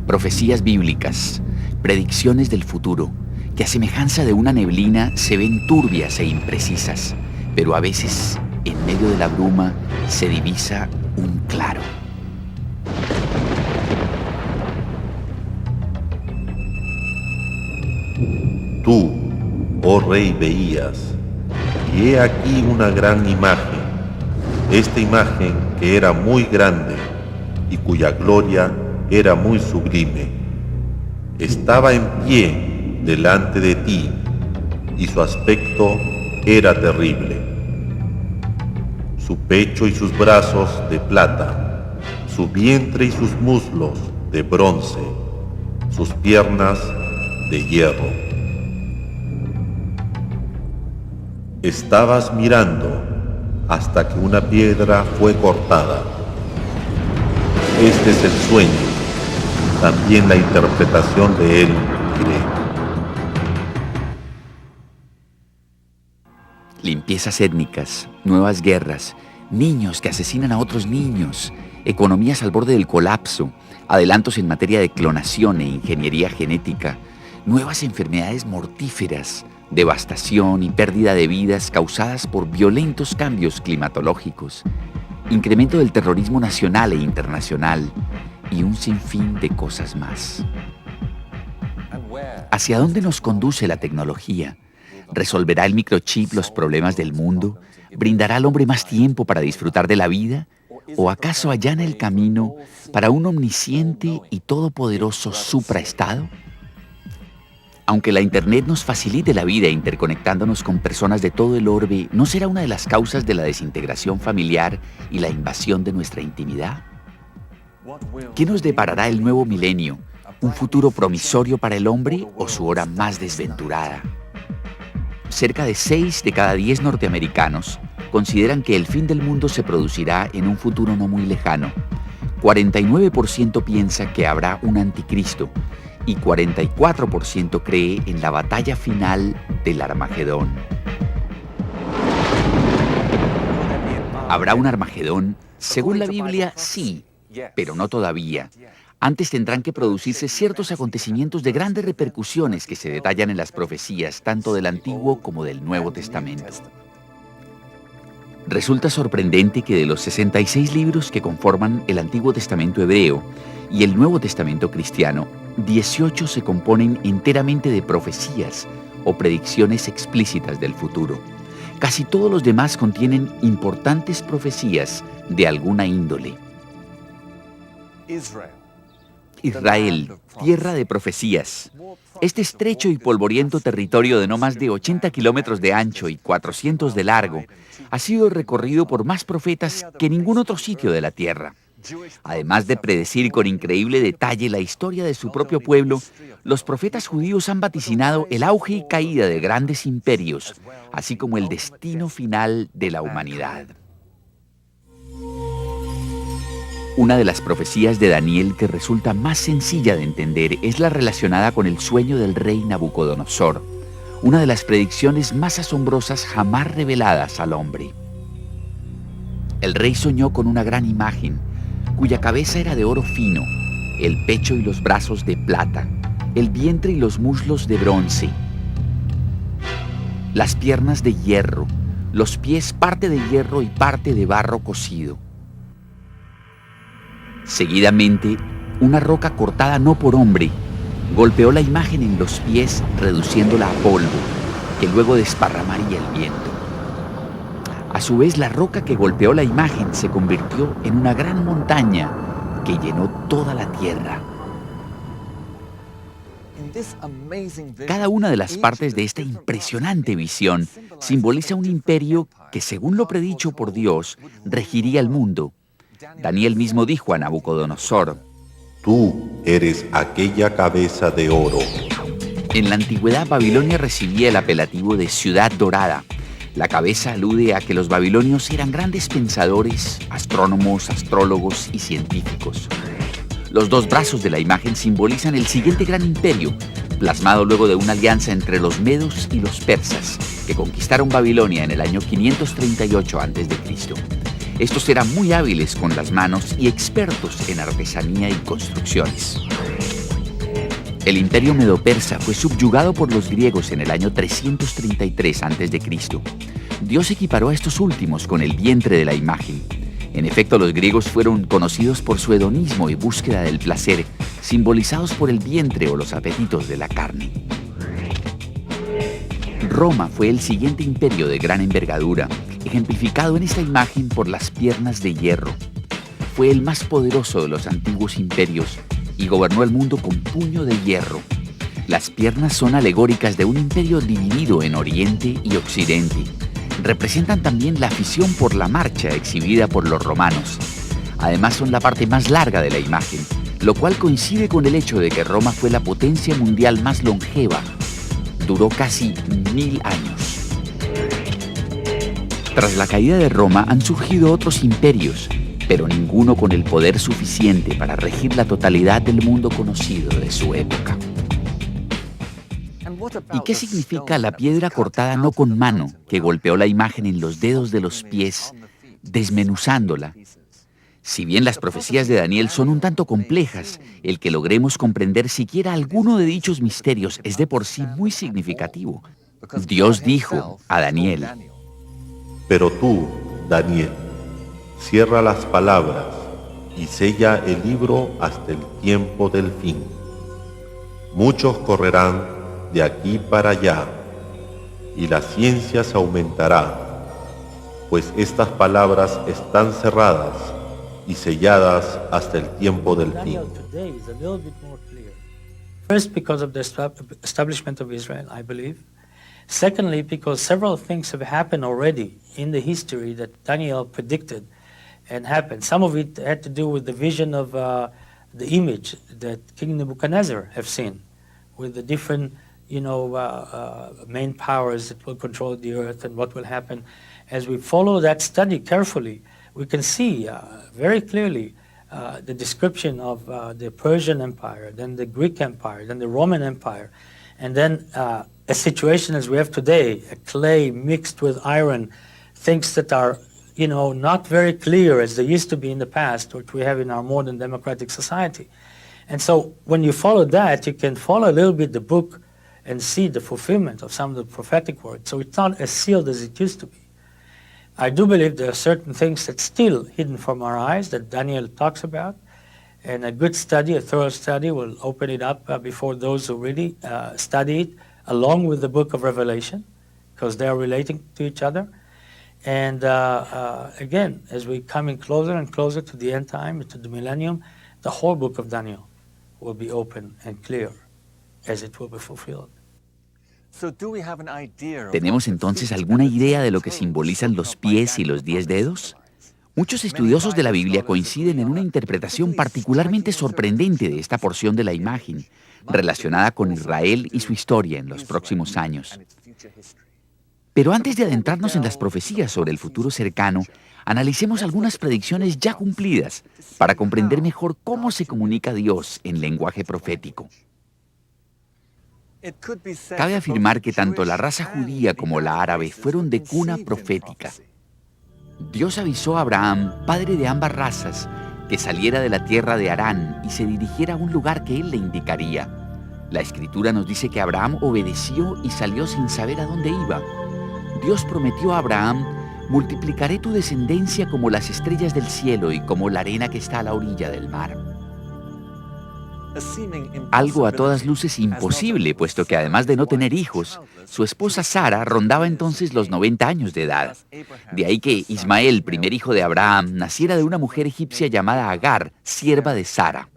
Profecías bíblicas, predicciones del futuro, que a semejanza de una neblina se ven turbias e imprecisas, pero a veces, en medio de la bruma, se divisa un claro. Tú, oh rey, veías, y he aquí una gran imagen, esta imagen que era muy grande y cuya gloria era muy sublime. Estaba en pie delante de ti, y su aspecto era terrible. Su pecho y sus brazos de plata, su vientre y sus muslos de bronce, sus piernas de hierro. Estabas mirando hasta que una piedra fue cortada. Este es el sueño, también la interpretación de él diré. Limpiezas étnicas, nuevas guerras, niños que asesinan a otros niños, economías al borde del colapso, adelantos en materia de clonación e ingeniería genética, nuevas enfermedades mortíferas, devastación y pérdida de vidas causadas por violentos cambios climatológicos, incremento del terrorismo nacional e internacional y un sinfín de cosas más. ¿Hacia dónde nos conduce la tecnología? ¿Resolverá el microchip los problemas del mundo? ¿Brindará al hombre más tiempo para disfrutar de la vida? ¿O acaso allana el camino para un omnisciente y todopoderoso supraestado? Aunque la Internet nos facilite la vida interconectándonos con personas de todo el orbe, ¿no será una de las causas de la desintegración familiar y la invasión de nuestra intimidad? ¿Qué nos deparará el nuevo milenio? ¿Un futuro promisorio para el hombre o su hora más desventurada? Cerca de 6 de cada 10 norteamericanos consideran que el fin del mundo se producirá en un futuro no muy lejano. 49% piensa que habrá un anticristo y 44% cree en la batalla final del Armagedón. ¿Habrá un Armagedón? Según la Biblia, sí, pero no todavía. Antes tendrán que producirse ciertos acontecimientos de grandes repercusiones que se detallan en las profecías, tanto del Antiguo como del Nuevo Testamento. Resulta sorprendente que de los 66 libros que conforman el Antiguo Testamento hebreo y el Nuevo Testamento cristiano, 18 se componen enteramente de profecías o predicciones explícitas del futuro. Casi todos los demás contienen importantes profecías de alguna índole. Israel, tierra de profecías. Este estrecho y polvoriento territorio de no más de 80 kilómetros de ancho y 400 de largo ha sido recorrido por más profetas que ningún otro sitio de la tierra. Además de predecir con increíble detalle la historia de su propio pueblo, los profetas judíos han vaticinado el auge y caída de grandes imperios, así como el destino final de la humanidad. Una de las profecías de Daniel que resulta más sencilla de entender es la relacionada con el sueño del rey Nabucodonosor, una de las predicciones más asombrosas jamás reveladas al hombre. El rey soñó con una gran imagen, cuya cabeza era de oro fino, el pecho y los brazos de plata, el vientre y los muslos de bronce, las piernas de hierro, los pies parte de hierro y parte de barro cocido. Seguidamente, una roca cortada no por hombre golpeó la imagen en los pies, reduciéndola a polvo, que luego desparramaría el viento. A su vez, la roca que golpeó la imagen se convirtió en una gran montaña que llenó toda la tierra. Cada una de las partes de esta impresionante visión simboliza un imperio que, según lo predicho por Dios, regiría el mundo. Daniel mismo dijo a Nabucodonosor: Tú eres aquella cabeza de oro. En la antigüedad, Babilonia recibía el apelativo de Ciudad Dorada. La cabeza alude a que los babilonios eran grandes pensadores, astrónomos, astrólogos y científicos. Los dos brazos de la imagen simbolizan el siguiente gran imperio, plasmado luego de una alianza entre los medos y los persas, que conquistaron Babilonia en el año 538 a.C. Estos eran muy hábiles con las manos y expertos en artesanía y construcciones. El imperio medo-persa fue subyugado por los griegos en el año 333 a.C. Dios equiparó a estos últimos con el vientre de la imagen. En efecto, los griegos fueron conocidos por su hedonismo y búsqueda del placer, simbolizados por el vientre o los apetitos de la carne. Roma fue el siguiente imperio de gran envergadura, ejemplificado en esta imagen por las piernas de hierro. Fue el más poderoso de los antiguos imperios y gobernó el mundo con puño de hierro. Las piernas son alegóricas de un imperio dividido en Oriente y Occidente. Representan también la afición por la marcha exhibida por los romanos. Además son la parte más larga de la imagen, lo cual coincide con el hecho de que Roma fue la potencia mundial más longeva. Duró casi 1000 años. Tras la caída de Roma han surgido otros imperios, pero ninguno con el poder suficiente para regir la totalidad del mundo conocido de su época. ¿Y qué significa la piedra cortada no con mano que golpeó la imagen en los dedos de los pies, desmenuzándola? Si bien las profecías de Daniel son un tanto complejas, el que logremos comprender siquiera alguno de dichos misterios es de por sí muy significativo. Dios dijo a Daniel: Pero tú, Daniel, cierra las palabras y sella el libro hasta el tiempo del fin. Muchos correrán de aquí para allá, y la ciencia se aumentará, pues estas palabras están cerradas y selladas hasta el tiempo del fin. First, because of the establishment of Israel, I believe. Secondly, because several things have happened already in the history that Daniel predicted and happened. Some of it had to do with the vision of the image that King Nebuchadnezzar have seen, with the different main powers that will control the earth and what will happen. As we follow that study carefully, we can see very clearly the description of the Persian Empire, then the Greek Empire, then the Roman Empire, and then a situation as we have today, a clay mixed with iron, things that are, not very clear as they used to be in the past, which we have in our modern democratic society. And so when you follow that, you can follow a little bit the book and see the fulfillment of some of the prophetic words. So it's not as sealed as it used to be. I do believe there are certain things that's still hidden from our eyes that Daniel talks about, and a good study, a thorough study, will open it up before those who really study it, along with the book of Revelation, because they are relating to each other. And again, as we're coming closer and closer to the end time, to the millennium, the whole book of Daniel will be open and clear as it will be fulfilled. ¿Tenemos entonces alguna idea de lo que simbolizan los pies y los 10 dedos? Muchos estudiosos de la Biblia coinciden en una interpretación particularmente sorprendente de esta porción de la imagen, relacionada con Israel y su historia en los próximos años. Pero antes de adentrarnos en las profecías sobre el futuro cercano, analicemos algunas predicciones ya cumplidas para comprender mejor cómo se comunica Dios en lenguaje profético. Cabe afirmar que tanto la raza judía como la árabe fueron de cuna profética. Dios avisó a Abraham, padre de ambas razas, que saliera de la tierra de Harán y se dirigiera a un lugar que él le indicaría. La Escritura nos dice que Abraham obedeció y salió sin saber a dónde iba. Dios prometió a Abraham: multiplicaré tu descendencia como las estrellas del cielo y como la arena que está a la orilla del mar. Algo a todas luces imposible, puesto que además de no tener hijos, su esposa Sara rondaba entonces los 90 años de edad. De ahí que Ismael, primer hijo de Abraham, naciera de una mujer egipcia llamada Agar, sierva de Sara.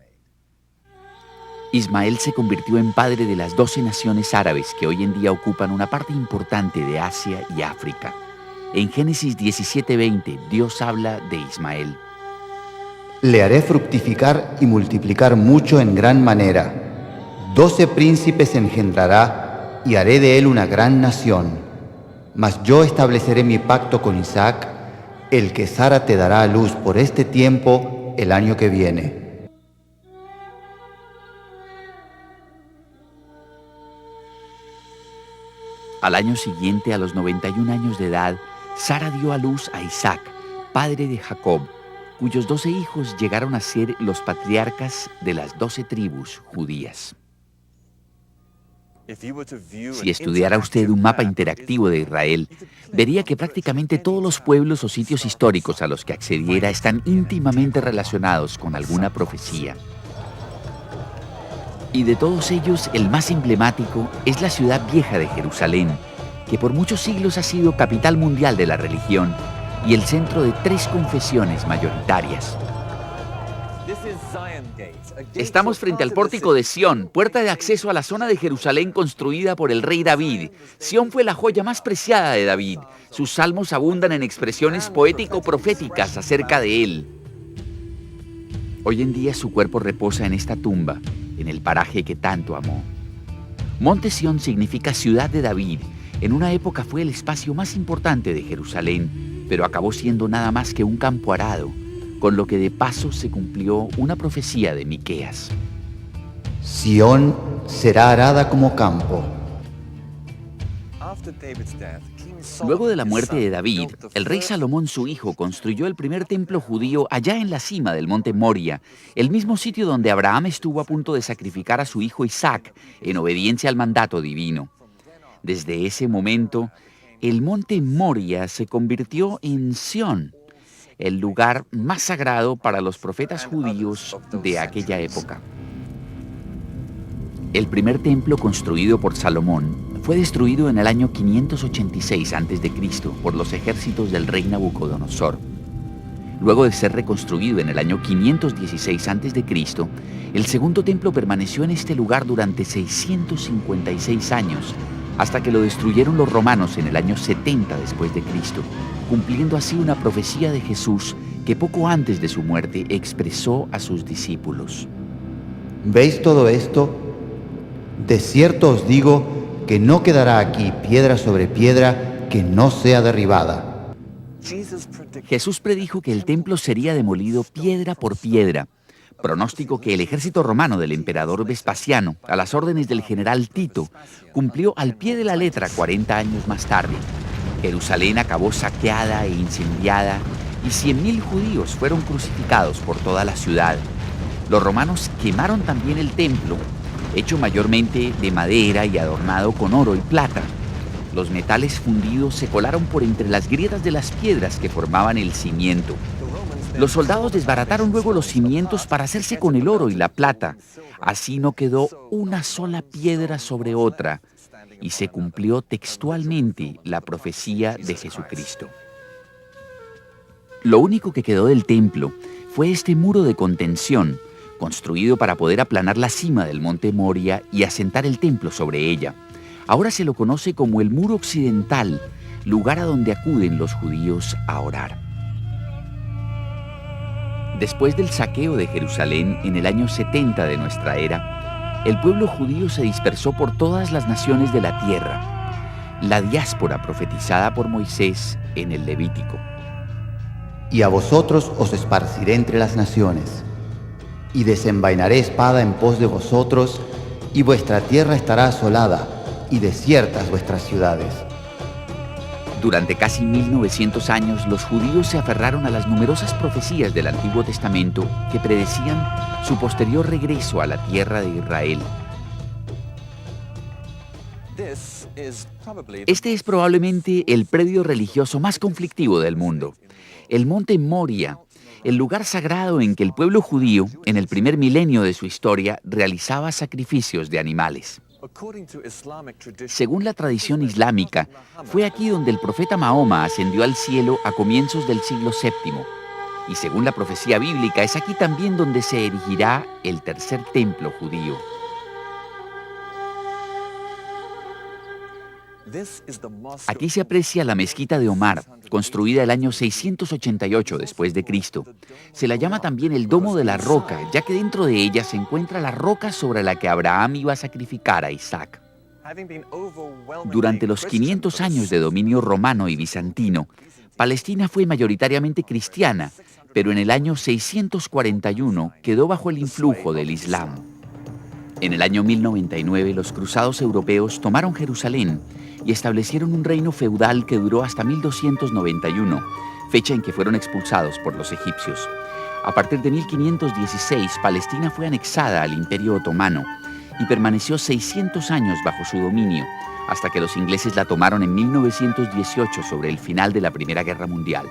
Ismael se convirtió en padre de las 12 naciones árabes que hoy en día ocupan una parte importante de Asia y África. En Génesis 17:20, Dios habla de Ismael. Le haré fructificar y multiplicar mucho en gran manera. 12 príncipes engendrará y haré de él una gran nación. Mas yo estableceré mi pacto con Isaac, el que Sara te dará a luz por este tiempo el año que viene. Al año siguiente, a los 91 años de edad, Sara dio a luz a Isaac, padre de Jacob, cuyos 12 hijos llegaron a ser los patriarcas de las 12 tribus judías. Si estudiara usted un mapa interactivo de Israel, vería que prácticamente todos los pueblos o sitios históricos a los que accediera están íntimamente relacionados con alguna profecía. Y de todos ellos, el más emblemático es la ciudad vieja de Jerusalén, que por muchos siglos ha sido capital mundial de la religión y el centro de 3 confesiones mayoritarias. Estamos frente al pórtico de Sión, puerta de acceso a la zona de Jerusalén construida por el rey David. Sión fue la joya más preciada de David. Sus salmos abundan en expresiones poético-proféticas acerca de él. Hoy en día su cuerpo reposa en esta tumba, en el paraje que tanto amó. Monte Sión significa ciudad de David. En una época fue el espacio más importante de Jerusalén, pero acabó siendo nada más que un campo arado, con lo que de paso se cumplió una profecía de Miqueas. Sión será arada como campo. Luego de la muerte de David, el rey Salomón, su hijo, construyó el primer templo judío allá en la cima del monte Moria, el mismo sitio donde Abraham estuvo a punto de sacrificar a su hijo Isaac en obediencia al mandato divino. Desde ese momento, el monte Moria se convirtió en Sión, el lugar más sagrado para los profetas judíos de aquella época. El primer templo construido por Salomón fue destruido en el año 586 a.C. por los ejércitos del rey Nabucodonosor. Luego de ser reconstruido en el año 516 a.C., el segundo templo permaneció en este lugar durante 656 años, hasta que lo destruyeron los romanos en el año 70 después de Cristo, cumpliendo así una profecía de Jesús que poco antes de su muerte expresó a sus discípulos. ¿Veis todo esto? De cierto os digo que no quedará aquí piedra sobre piedra que no sea derribada. Jesús predijo que el templo sería demolido piedra por piedra, pronóstico que el ejército romano del emperador Vespasiano, a las órdenes del general Tito, cumplió al pie de la letra 40 años más tarde. Jerusalén acabó saqueada e incendiada y 100.000 judíos fueron crucificados por toda la ciudad. Los romanos quemaron también el templo, hecho mayormente de madera y adornado con oro y plata. Los metales fundidos se colaron por entre las grietas de las piedras que formaban el cimiento. Los soldados desbarataron luego los cimientos para hacerse con el oro y la plata. Así no quedó una sola piedra sobre otra, y se cumplió textualmente la profecía de Jesucristo. Lo único que quedó del templo fue este muro de contención, construido para poder aplanar la cima del monte Moria y asentar el templo sobre ella. Ahora se lo conoce como el Muro Occidental, lugar a donde acuden los judíos a orar. Después del saqueo de Jerusalén en el año 70 de nuestra era, el pueblo judío se dispersó por todas las naciones de la tierra, la diáspora profetizada por Moisés en el Levítico. Y a vosotros os esparciré entre las naciones, y desenvainaré espada en pos de vosotros, y vuestra tierra estará asolada, y desiertas vuestras ciudades. Durante casi 1900 años, los judíos se aferraron a las numerosas profecías del Antiguo Testamento que predecían su posterior regreso a la tierra de Israel. Este es probablemente el predio religioso más conflictivo del mundo. El monte Moria, el lugar sagrado en que el pueblo judío, en el primer milenio de su historia, realizaba sacrificios de animales. Según la tradición islámica, fue aquí donde el profeta Mahoma ascendió al cielo a comienzos del siglo VII. Y según la profecía bíblica, es aquí también donde se erigirá el tercer templo judío. Aquí se aprecia la mezquita de Omar, construida el año 688 después de Cristo. Se la llama también el Domo de la Roca, ya que dentro de ella se encuentra la roca sobre la que Abraham iba a sacrificar a Isaac. Durante los 500 años de dominio romano y bizantino, Palestina fue mayoritariamente cristiana, pero en el año 641 quedó bajo el influjo del Islam. En el año 1099, los cruzados europeos tomaron Jerusalén y establecieron un reino feudal que duró hasta 1291, fecha en que fueron expulsados por los egipcios. A partir de 1516, Palestina fue anexada al Imperio Otomano y permaneció 600 años bajo su dominio, hasta que los ingleses la tomaron en 1918 sobre el final de la Primera Guerra Mundial.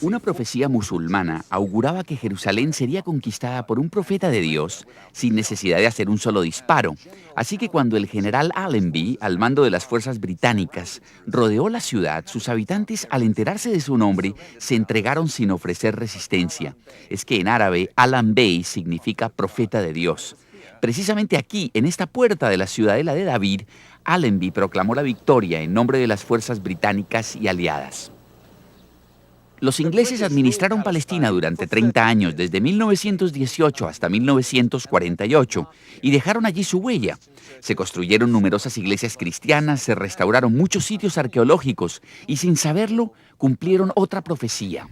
Una profecía musulmana auguraba que Jerusalén sería conquistada por un profeta de Dios sin necesidad de hacer un solo disparo. Así que cuando el general Allenby, al mando de las fuerzas británicas, rodeó la ciudad, sus habitantes, al enterarse de su nombre, se entregaron sin ofrecer resistencia. Es que en árabe, Alan Bey significa profeta de Dios. Precisamente aquí, en esta puerta de la ciudadela de David, Allenby proclamó la victoria en nombre de las fuerzas británicas y aliadas. Los ingleses administraron Palestina durante 30 años, desde 1918 hasta 1948, y dejaron allí su huella. Se construyeron numerosas iglesias cristianas, se restauraron muchos sitios arqueológicos y, sin saberlo, cumplieron otra profecía.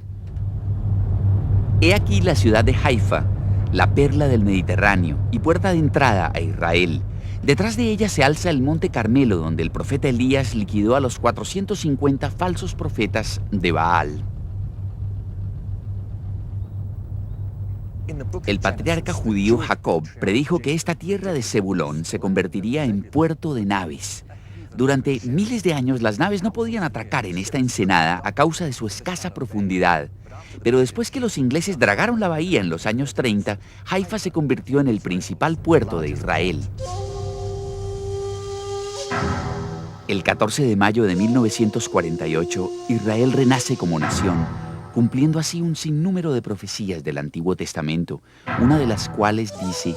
He aquí la ciudad de Haifa, la perla del Mediterráneo y puerta de entrada a Israel. Detrás de ella se alza el monte Carmelo, donde el profeta Elías liquidó a los 450 falsos profetas de Baal. El patriarca judío Jacob predijo que esta tierra de Zebulón se convertiría en puerto de naves. Durante miles de años las naves no podían atracar en esta ensenada a causa de su escasa profundidad. Pero después que los ingleses dragaron la bahía en los años 30, Haifa se convirtió en el principal puerto de Israel. El 14 de mayo de 1948, Israel renace como nación, cumpliendo así un sinnúmero de profecías del Antiguo Testamento, una de las cuales dice: